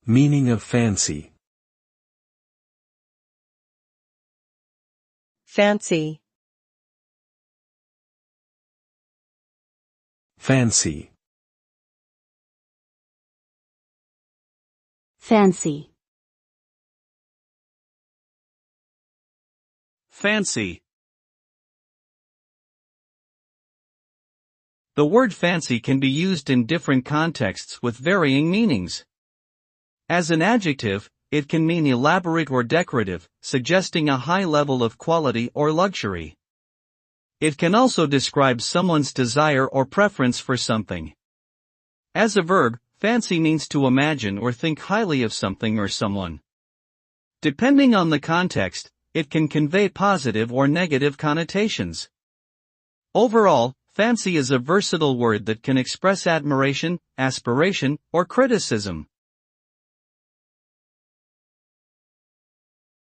Meaning of fancy. Fancy. Fancy. Fancy. Fancy. The word fancy can be used in different contexts with varying meanings. As an adjective, it can mean elaborate or decorative, suggesting a high level of quality or luxury. It can also describe someone's desire or preference for something. As a verb, fancy means to imagine or think highly of something or someone. Depending on the context, it can convey positive or negative connotations. Overall, fancy is a versatile word that can express admiration, aspiration, or criticism.